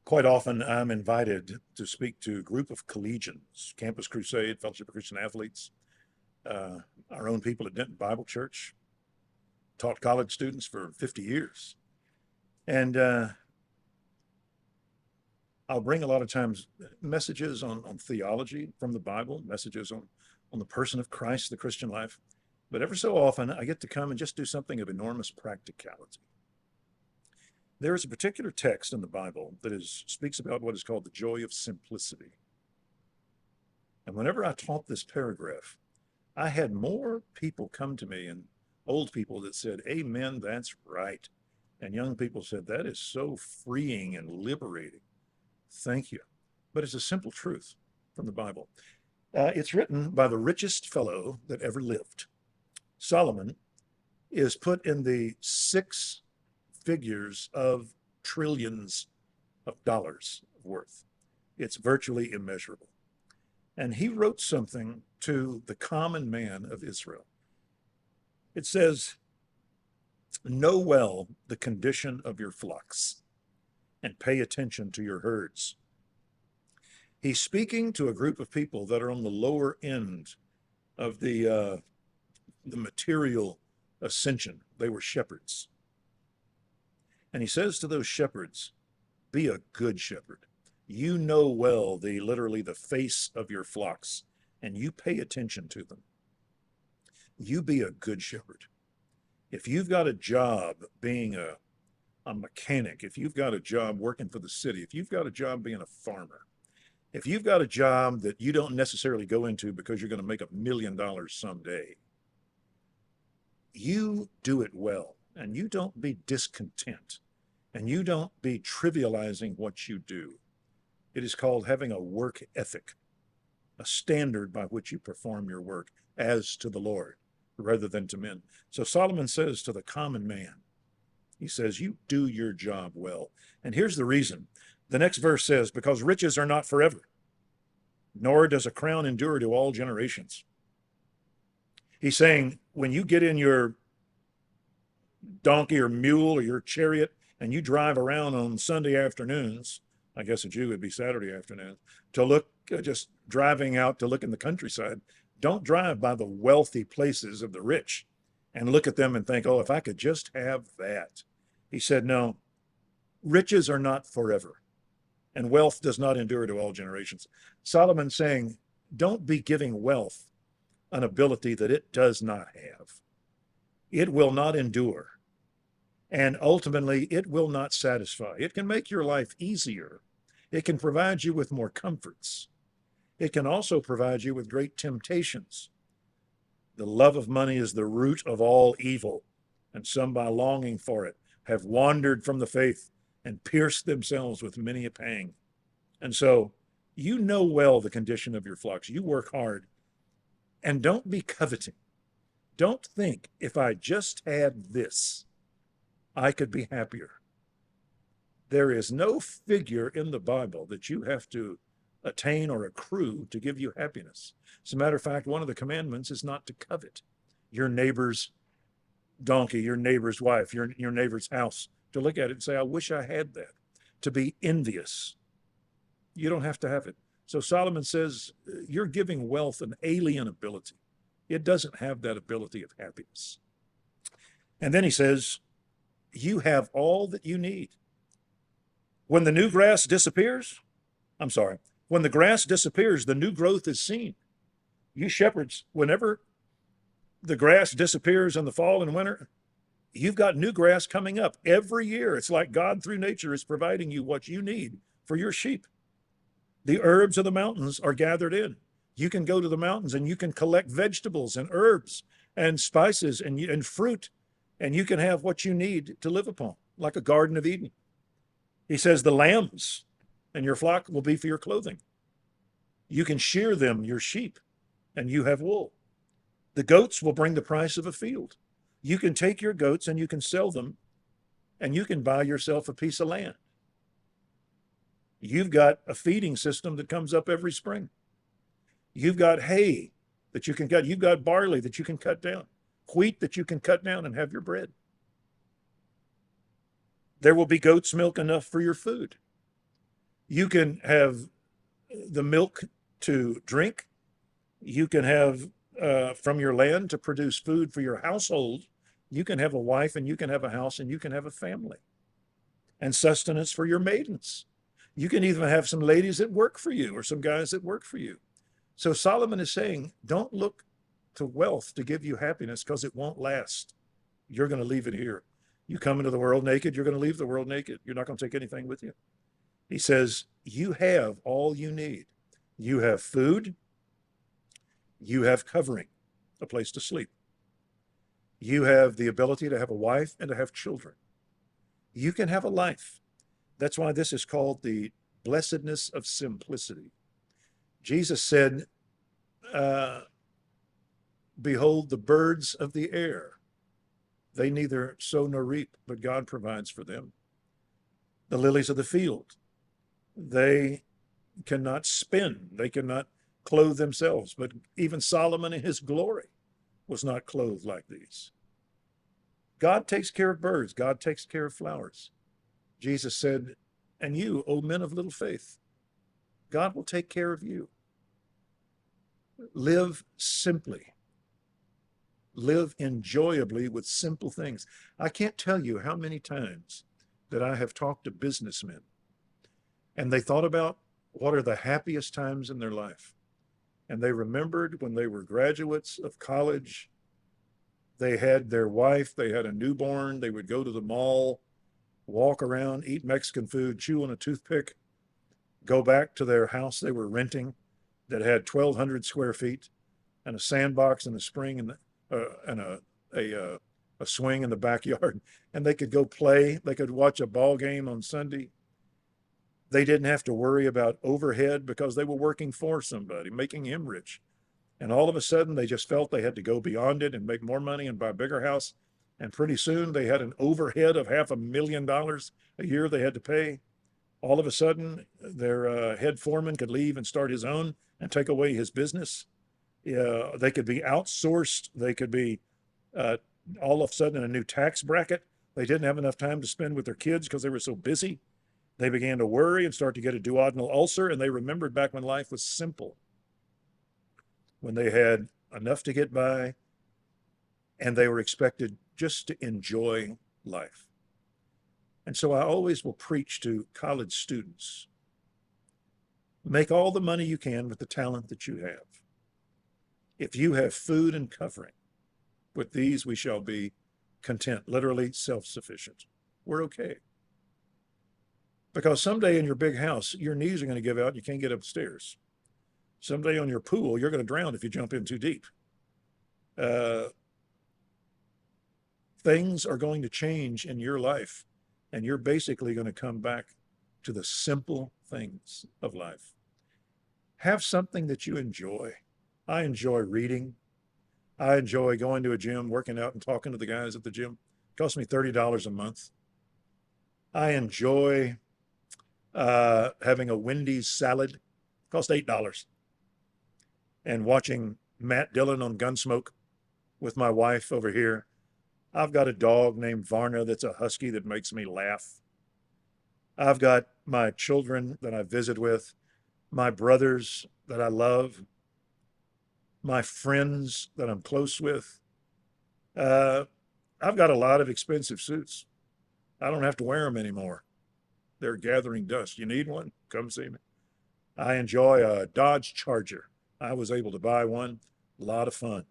Quite often, I'm invited to speak to a group of collegians, Campus Crusade, Fellowship of Christian Athletes, uh, our own people at Denton Bible Church, taught college students for 50 years. And I'll bring a lot of times messages on theology from the Bible, messages on the person of Christ, the Christian life. But ever so often, I get to come and just do something of enormous practicality. There is a particular text in the Bible that speaks about what is called the joy of simplicity. And whenever I taught this paragraph, I had more people come to me, and old people that said, "Amen, that's right." And young people said, "That is so freeing and liberating. Thank you." But it's a simple truth from the Bible. It's written by the richest fellow that ever lived. Solomon is put in the six figures of trillions of dollars worth. It's virtually immeasurable. And he wrote something to the common man of Israel. It says, "Know well the condition of your flocks and pay attention to your herds." He's speaking to a group of people that are on the lower end of the material ascension. They were shepherds. And he says to those shepherds, "Be a good shepherd. You know well literally the face of your flocks, and you pay attention to them. You be a good shepherd. If you've got a job being a mechanic, if you've got a job working for the city, if you've got a job being a farmer, if you've got a job that you don't necessarily go into because you're going to make $1 million someday, you do it well, and you don't be discontent, and you don't be trivializing what you do. It is called having a work ethic, a standard by which you perform your work as to the Lord rather than to men. So Solomon says to the common man, he says, "You do your job well." And here's the reason. The next verse says, "Because riches are not forever, nor does a crown endure to all generations." He's saying, when you get in your donkey or mule or your chariot and you drive around on Sunday afternoons, I guess a Jew would be Saturday afternoon, to look, just driving out to look in the countryside, don't drive by the wealthy places of the rich and look at them and think, "Oh, if I could just have that." He said, no, riches are not forever, and wealth does not endure to all generations. Solomon's saying, don't be giving wealth an ability that it does not have. It will not endure, and ultimately it will not satisfy. It can make your life easier. It can provide you with more comforts. It can also provide you with great temptations. The love of money is the root of all evil, and some, by longing for it, have wandered from the faith and pierced themselves with many a pang. And so, you know well the condition of your flocks. You work hard, and don't be coveting. Don't think, if I just had this, I could be happier. There is no figure in the Bible that you have to attain or accrue to give you happiness. As a matter of fact, one of the commandments is not to covet your neighbor's donkey, your neighbor's wife, your neighbor's house, to look at it and say, "I wish I had that," to be envious. You don't have to have it. So Solomon says, you're giving wealth an alien ability. It doesn't have that ability of happiness. And then he says, you have all that you need. When the new grass disappears, when the grass disappears, the new growth is seen. You shepherds, whenever the grass disappears in the fall and winter, you've got new grass coming up every year. It's like God through nature is providing you what you need for your sheep. The herbs of the mountains are gathered in. You can go to the mountains and you can collect vegetables and herbs and spices and fruit, and you can have what you need to live upon, like a Garden of Eden. He says the lambs and your flock will be for your clothing. You can shear them, your sheep, and you have wool. The goats will bring the price of a field. You can take your goats and you can sell them, and you can buy yourself a piece of land. You've got a feeding system that comes up every spring. You've got hay that you can cut. You've got barley that you can cut down, wheat that you can cut down and have your bread. There will be goat's milk enough for your food. You can have the milk to drink. You can have from your land to produce food for your household. You can have a wife and you can have a house and you can have a family and sustenance for your maidens. You can even have some ladies that work for you or some guys that work for you. So Solomon is saying, don't look to wealth to give you happiness because it won't last. You're going to leave it here. You come into the world naked, you're going to leave the world naked. You're not going to take anything with you. He says, you have all you need. You have food, you have covering, a place to sleep. You have the ability to have a wife and to have children. You can have a life. That's why this is called the blessedness of simplicity. Jesus said, behold the birds of the air. They neither sow nor reap, but God provides for them. The lilies of the field, they cannot spin, they cannot clothe themselves, but even Solomon in his glory was not clothed like these. God takes care of birds, God takes care of flowers. Jesus said, and you, O men of little faith, God will take care of you. Live simply. Live enjoyably with simple things. I can't tell you how many times that I have talked to businessmen and they thought about what are the happiest times in their life. And they remembered when they were graduates of college, they had their wife, they had a newborn, they would go to the mall, walk around, eat Mexican food, chew on a toothpick, go back to their house they were renting that had 1,200 square feet and a sandbox and a spring and a swing in the backyard, and they could go play. They could watch a ball game on Sunday. They didn't have to worry about overhead because they were working for somebody, making him rich. And all of a sudden, they just felt they had to go beyond it and make more money and buy a bigger house. And pretty soon, they had an overhead of $500,000 a year they had to pay. All of a sudden, their head foreman could leave and start his own and take away his business. They could be outsourced. They could be all of a sudden in a new tax bracket. They didn't have enough time to spend with their kids because they were so busy. They began to worry and start to get a duodenal ulcer, and they remembered back when life was simple, when they had enough to get by, and they were expected just to enjoy life. And so I always will preach to college students, make all the money you can with the talent that you have. If you have food and covering, with these we shall be content, literally self-sufficient. We're okay. Because someday in your big house, your knees are going to give out and you can't get upstairs. Someday on your pool, you're going to drown if you jump in too deep. Things are going to change in your life, and you're basically going to come back to the simple things of life. Have something that you enjoy. I enjoy reading. I enjoy going to a gym, working out and talking to the guys at the gym. It costs me $30 a month. I enjoy having a Wendy's salad. It costs $8. And watching Matt Dillon on Gunsmoke with my wife over here. I've got a dog named Varna that's a husky that makes me laugh. I've got my children that I visit with, my brothers that I love, my friends that I'm close with. I've got a lot of expensive suits. I don't have to wear them anymore. They're gathering dust. You need one? Come see me. I enjoy a Dodge Charger. I was able to buy one. A lot of fun.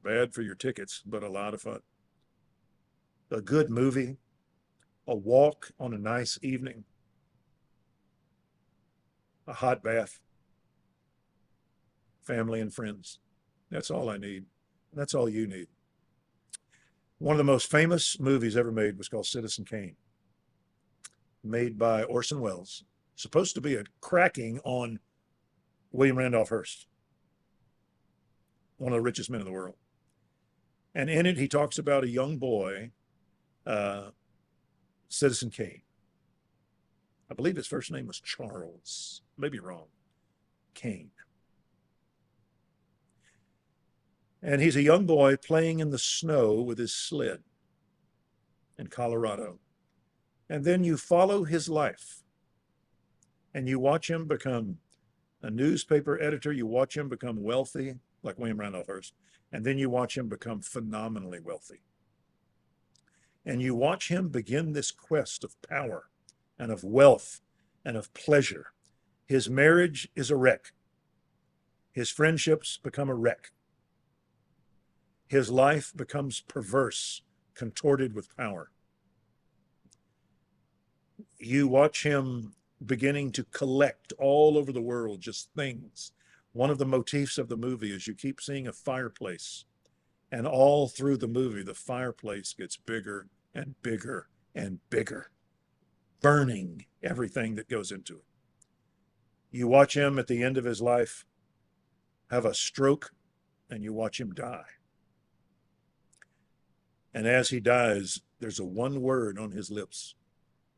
Bad for your tickets, but a lot of fun. A good movie, a walk on a nice evening, a hot bath, family and friends. That's all I need. That's all you need. One of the most famous movies ever made was called Citizen Kane, made by Orson Welles. Supposed to be a cracking on William Randolph Hearst, one of the richest men in the world. And in it, he talks about a young boy, Citizen Kane. I believe his first name was Charles. Maybe wrong. Kane. And he's a young boy playing in the snow with his sled in Colorado. And then you follow his life And you watch him become a newspaper editor, you watch him become wealthy, like William Randolph Hearst, and then you watch him become phenomenally wealthy. And you watch him begin this quest of power and of wealth and of pleasure. His marriage is a wreck. His friendships become a wreck. His life becomes perverse, contorted with power. You watch him beginning to collect all over the world just things. One of the motifs of the movie is you keep seeing a fireplace, and all through the movie, the fireplace gets bigger and bigger and bigger, burning everything that goes into it. You watch him at the end of his life have a stroke, and you watch him die. And as he dies, there's a one word on his lips: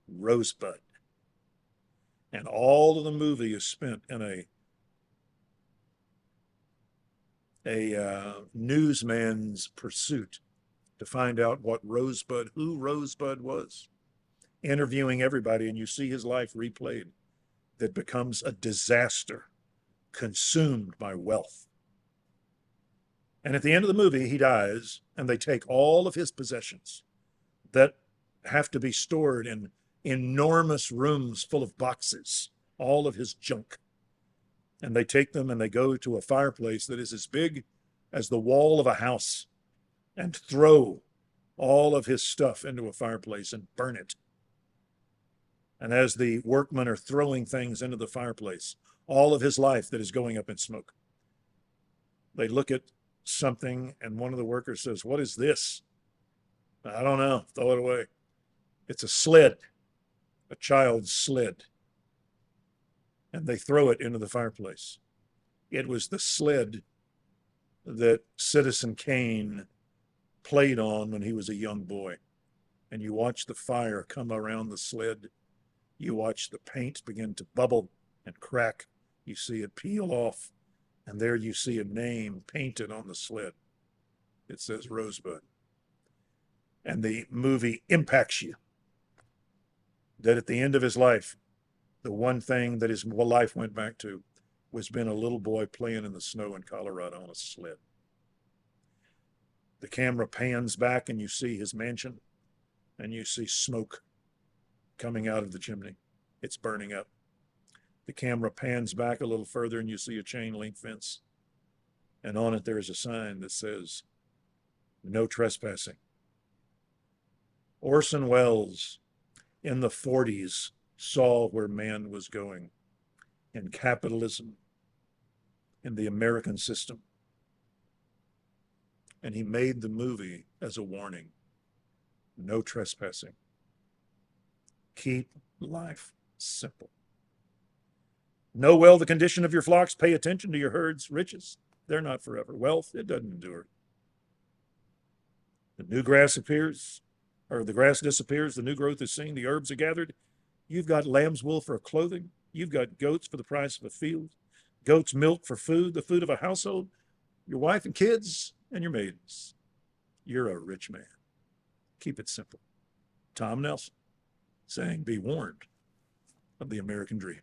Rosebud. And all of the movie is spent in a newsman's pursuit to find out who Rosebud was, interviewing everybody, and you see his life replayed that becomes a disaster, consumed by wealth. And at the end of the movie, he dies, and they take all of his possessions that have to be stored in enormous rooms full of boxes, all of his junk. And they take them and they go to a fireplace that is as big as the wall of a house and throw all of his stuff into a fireplace and burn it. And as the workmen are throwing things into the fireplace, all of his life that is going up in smoke, they look at something and one of the workers says, "What is this?" "I don't know, throw it away." "It's a sled, a child's sled." And they throw it into the fireplace. It was the sled that Citizen Kane played on when he was a young boy. And you watch the fire come around the sled. You watch the paint begin to bubble and crack. You see it peel off. And there you see a name painted on the sled. It says Rosebud. And the movie impacts you that at the end of his life, the one thing that his life went back to was being a little boy playing in the snow in Colorado on a sled. The camera pans back and you see his mansion, and you see smoke coming out of the chimney. It's burning up. The camera pans back a little further and you see a chain link fence. And on it there is a sign that says, "No trespassing." Orson Welles in the 40s saw where man was going in capitalism, in the American system. And he made the movie as a warning: no trespassing. Keep life simple. Know well the condition of your flocks. Pay attention to your herds. Riches, they're not forever. Wealth, it doesn't endure. The new grass appears, or the grass disappears, the new growth is seen, the herbs are gathered. You've got lamb's wool for clothing. You've got goats for the price of a field. Goat's milk for food, the food of a household. Your wife and kids and your maidens. You're a rich man. Keep it simple. Tom Nelson saying, be warned of the American dream.